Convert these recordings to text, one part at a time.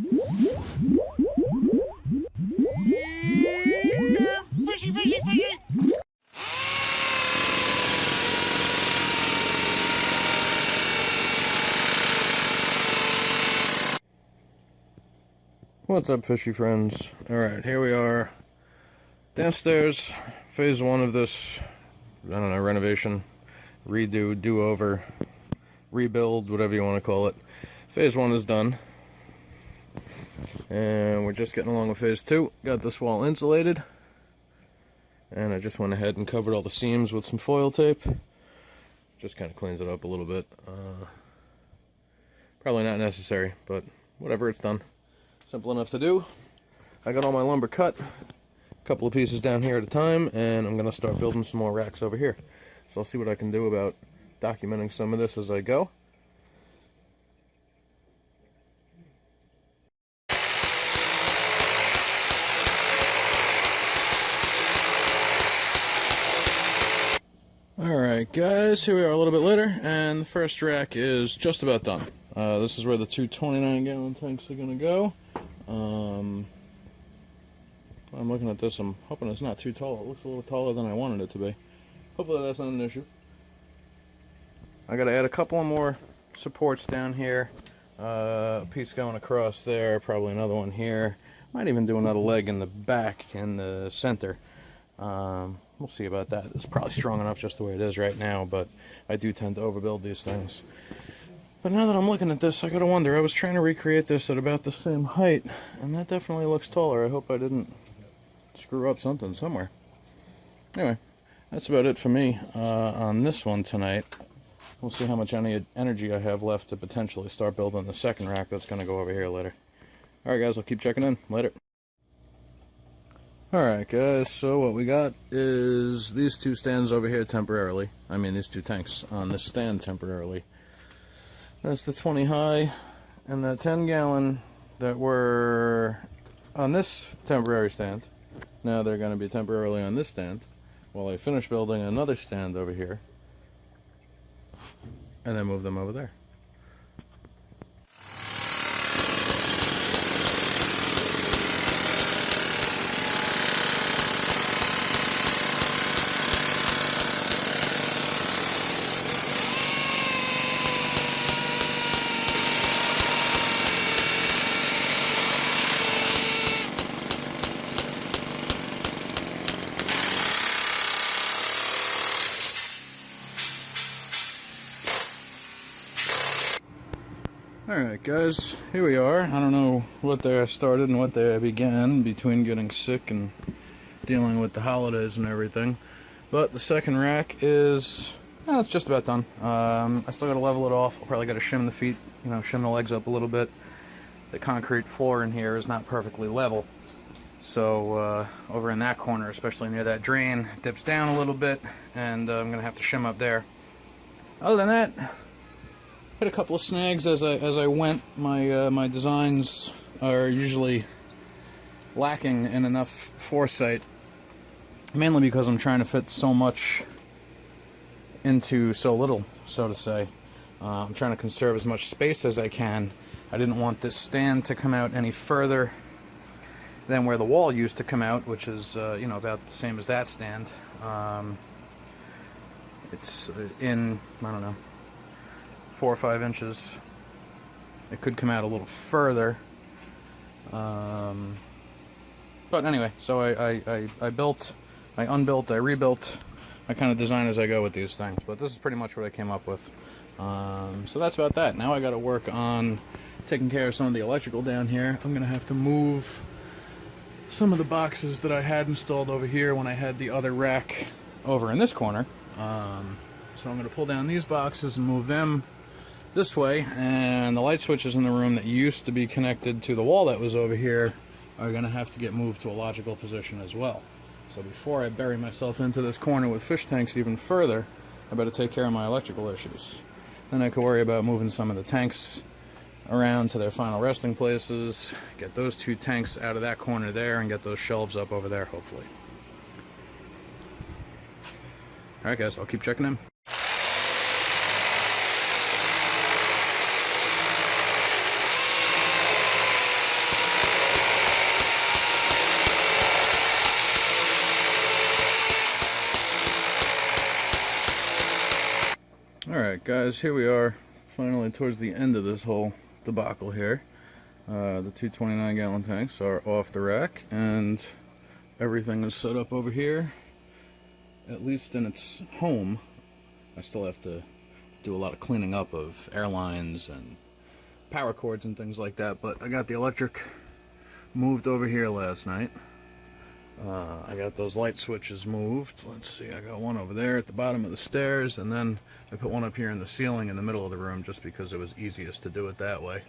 Fishy, fishy, fishy! What's up, fishy friends? Alright, here we are downstairs, phase one of this, I don't know, renovation, redo, do-over, rebuild, whatever you want to call it. Phase one is done, and we're just getting along with phase two. Got this wall insulated, and I just went ahead and covered all the seams with some foil tape. Just kind of cleans it up a little bit. Probably not necessary, but whatever, it's done. Simple enough to do. I got all my lumber cut, a couple of pieces down here at a time, and I'm going to start building some more racks over here. So I'll see what I can do about documenting some of this as I go. Alright guys, here we are a little bit later, and the first rack is just about done. This is where the two 29-gallon tanks are going to go. I'm looking at this, I'm hoping it's not too tall. It looks a little taller than I wanted it to be. Hopefully that's not an issue. I gotta add a couple of more supports down here. A piece going across there, probably another one here. Might even do another leg in the back, in the center. We'll see about that. It's probably strong enough just the way it is right now, but I do tend to overbuild these things. But now that I'm looking at this, I gotta wonder, I was trying to recreate this at about the same height, and that definitely looks taller. I hope I didn't screw up something somewhere. Anyway, that's about it for me on this one tonight. We'll see how much energy I have left to potentially start building the second rack that's gonna go over here later. Alright guys, I'll keep checking in. Later. Alright guys, so what we got is these two stands over here temporarily. I mean these two tanks on this stand temporarily. That's the 20 high and the 10-gallon that were on this temporary stand. Now they're going to be temporarily on this stand while I finish building another stand over here and then move them over there. Alright guys, here we are. I don't know what day I started and what day I began between getting sick and dealing with the holidays and everything. But the second rack is, well, it's just about done. I still gotta level it off. I'll probably gotta shim the feet, you know, shim the legs up a little bit. The concrete floor in here is not perfectly level. So over in that corner, especially near that drain, it dips down a little bit, and I'm gonna have to shim up there. Other than that, hit a couple of snags as I went. My designs are usually lacking in enough foresight, mainly because I'm trying to fit so much into so little, so to say. I'm trying to conserve as much space as I can. I didn't want this stand to come out any further than where the wall used to come out, which is you know, about the same as that stand. It's in, I don't know, 4 or 5 inches. It could come out a little further. But anyway, so I built, I unbuilt, I rebuilt. I kind of design as I go with these things. But this is pretty much what I came up with. So that's about that. Now I got to work on taking care of some of the electrical down here. I'm going to have to move some of the boxes that I had installed over here when I had the other rack over in this corner. So I'm going to pull down these boxes and move them this way, and the light switches in the room that used to be connected to the wall that was over here are going to have to get moved to a logical position as well. So before I bury myself into this corner with fish tanks even further, I better take care of my electrical issues. Then I could worry about moving some of the tanks around to their final resting places, get those two tanks out of that corner there, and get those shelves up over there, hopefully. Alright guys, I'll keep checking in. Guys, here we are, finally towards the end of this whole debacle here. The two 29-gallon tanks are off the rack, and everything is set up over here, at least in its home. I still have to do a lot of cleaning up of airlines and power cords and things like that, but I got the electric moved over here last night. I got those light switches moved. Let's see, I got one over there at the bottom of the stairs, and then I put one up here in the ceiling in the middle of the room just because it was easiest to do it that way.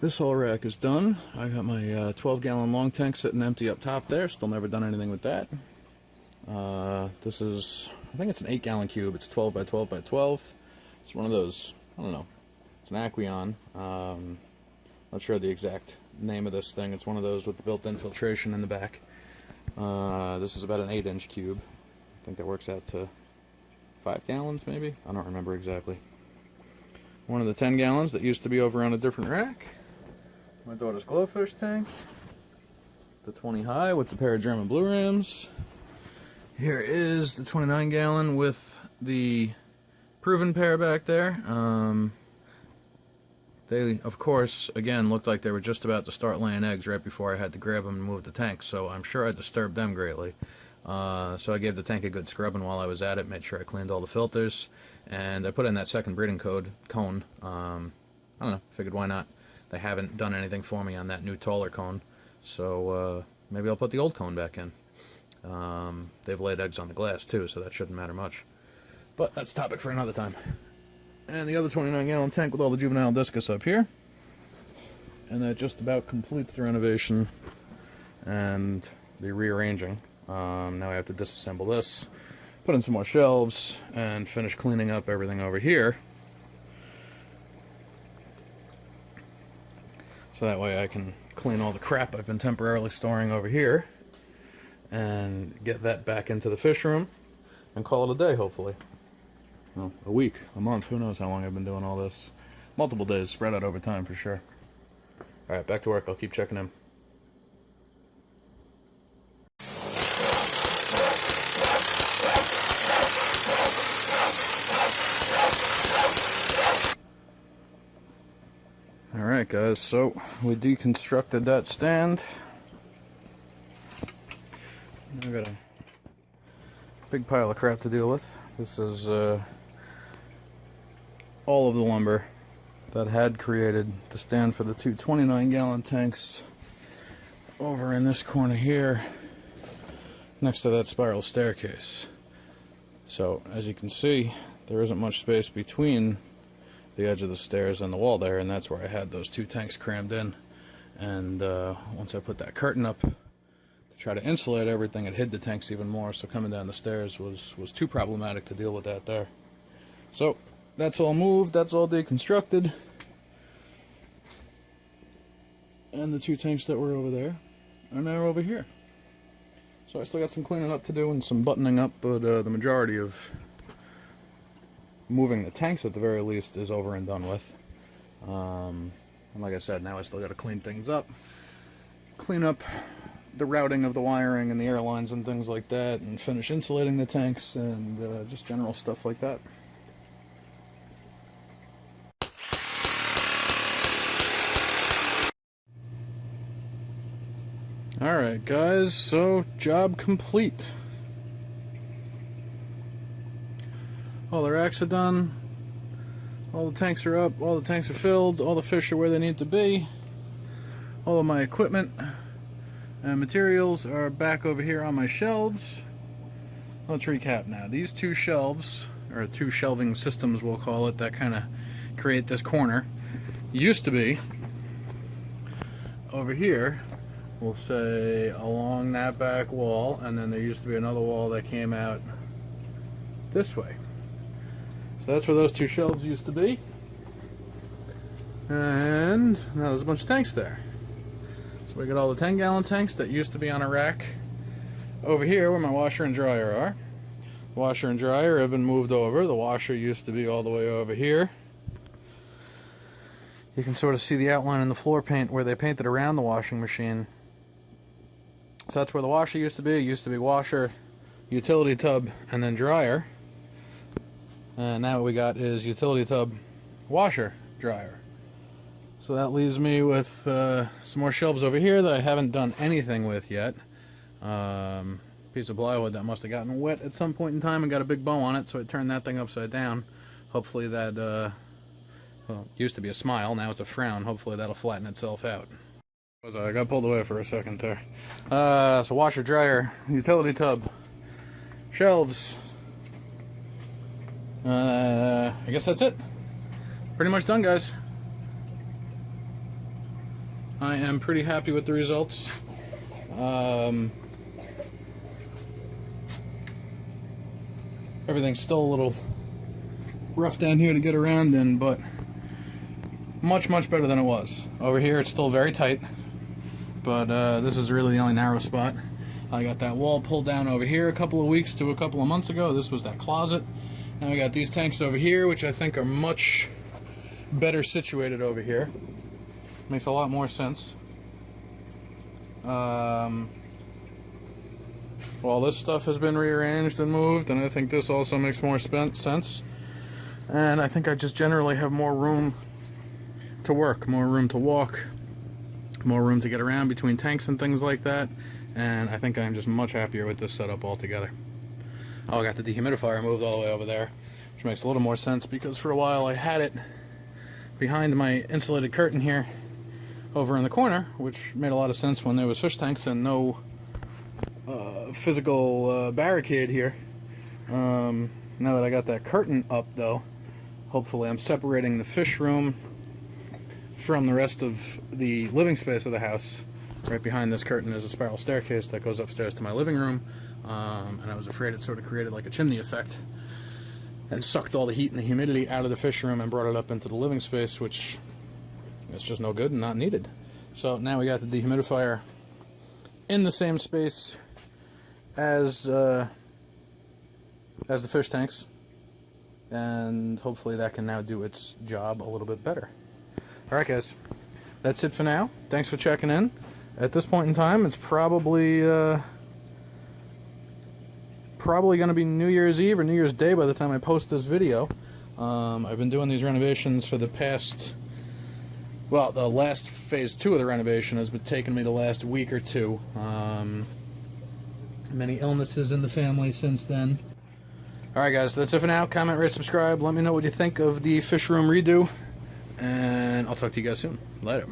This whole rack is done. I got my 12-gallon long tank sitting empty up top there. Still never done anything with that. This is, I think it's an 8-gallon cube. It's 12 by 12 by 12. It's one of those, I don't know. It's an Aqueon. Not sure the exact name of this thing. It's one of those with the built-in filtration in the back. This is about an 8-inch cube. I think that works out to 5 gallons maybe? I don't remember exactly. One of the 10 gallons that used to be over on a different rack. My daughter's glowfish tank. The 20 high with the pair of German blue rams. Here is the 29 gallon with the proven pair back there. They, of course, again, looked like they were just about to start laying eggs right before I had to grab them and move the tank, so I'm sure I disturbed them greatly. So I gave the tank a good scrubbing while I was at it, made sure I cleaned all the filters, and I put in that second breeding cone. I don't know, figured why not. They haven't done anything for me on that new taller cone, so maybe I'll put the old cone back in. They've laid eggs on the glass too, so that shouldn't matter much. But that's a topic for another time. And the other 29-gallon tank with all the juvenile discus up here. And that just about completes the renovation and the rearranging. Now I have to disassemble this, put in some more shelves, and finish cleaning up everything over here. So that way I can clean all the crap I've been temporarily storing over here and get that back into the fish room and call it a day, hopefully. Well, a week, a month, who knows how long I've been doing all this. Multiple days, spread out over time for sure. Alright, back to work. I'll keep checking in. Alright guys, so we deconstructed that stand. I got a big pile of crap to deal with. This is all of the lumber that had created the stand for the two 29-gallon tanks over in this corner here next to that spiral staircase. So as you can see, there isn't much space between the edge of the stairs and the wall there, and that's where I had those two tanks crammed in. And once I put that curtain up to try to insulate everything, it hid the tanks even more, so coming down the stairs was too problematic to deal with that there. So that's all moved, that's all deconstructed, and the two tanks that were over there are now over here. So I still got some cleaning up to do and some buttoning up, but the majority of moving the tanks at the very least is over and done with. And like I said, now I still got to clean things up, clean up the routing of the wiring and the airlines and things like that, and finish insulating the tanks and just general stuff like that. Alright guys, so job complete. All the racks are done, all the tanks are up, all the tanks are filled, all the fish are where they need to be, all of my equipment and materials are back over here on my shelves. Let's recap now. These two shelves, or two shelving systems we'll call it, that kind of create this corner, used to be over here, we'll say along that back wall, and then there used to be another wall that came out this way. So that's where those two shelves used to be. And now there's a bunch of tanks there. So we got all the 10-gallon tanks that used to be on a rack over here where my washer and dryer are. Washer and dryer have been moved over. The washer used to be all the way over here. You can sort of see the outline in the floor paint where they painted around the washing machine. So that's where the washer used to be. It used to be washer, utility tub, and then dryer. And now what we got is utility tub, washer, dryer. So that leaves me with some more shelves over here that I haven't done anything with yet. Piece of plywood that must have gotten wet at some point in time and got a big bow on it, so I turned that thing upside down. Hopefully that, well, it used to be a smile, now it's a frown. Hopefully that'll flatten itself out. I got pulled away for a second there. So washer, dryer, utility tub, shelves. I guess that's it. Pretty much done, guys. I am pretty happy with the results. Everything's still a little rough down here to get around in, but much better than it was. Over here it's still very tight, but this is really the only narrow spot. I got that wall pulled down over here a couple of weeks to a couple of months ago. This was that closet. Now we got these tanks over here, which I think are much better situated over here. Makes a lot more sense. All this stuff has been rearranged and moved, and I think this also makes more sense. And I think I just generally have more room to work, more room to walk, more room to get around between tanks and things like that. And I think I'm just much happier with this setup altogether. Oh, I got the dehumidifier moved all the way over there, which makes a little more sense because for a while I had it behind my insulated curtain here over in the corner, which made a lot of sense when there was fish tanks and no physical barricade here. Now that I got that curtain up though, hopefully I'm separating the fish room from the rest of the living space of the house. Right behind this curtain is a spiral staircase that goes upstairs to my living room, and I was afraid it sort of created like a chimney effect and sucked all the heat and the humidity out of the fish room and brought it up into the living space, which is just no good and not needed. So now we got the dehumidifier in the same space as the fish tanks, and hopefully that can now do its job a little bit better. Alright guys, that's it for now. Thanks for checking in. At this point in time, it's probably going to be New Year's Eve or New Year's Day by the time I post this video. I've been doing these renovations for the past, well, the last phase 2 of the renovation has been taking me the last week or two. Many illnesses in the family since then. Alright guys, that's it for now. Comment, rate, subscribe. Let me know what you think of the fish room redo, and I'll talk to you guys soon. Later.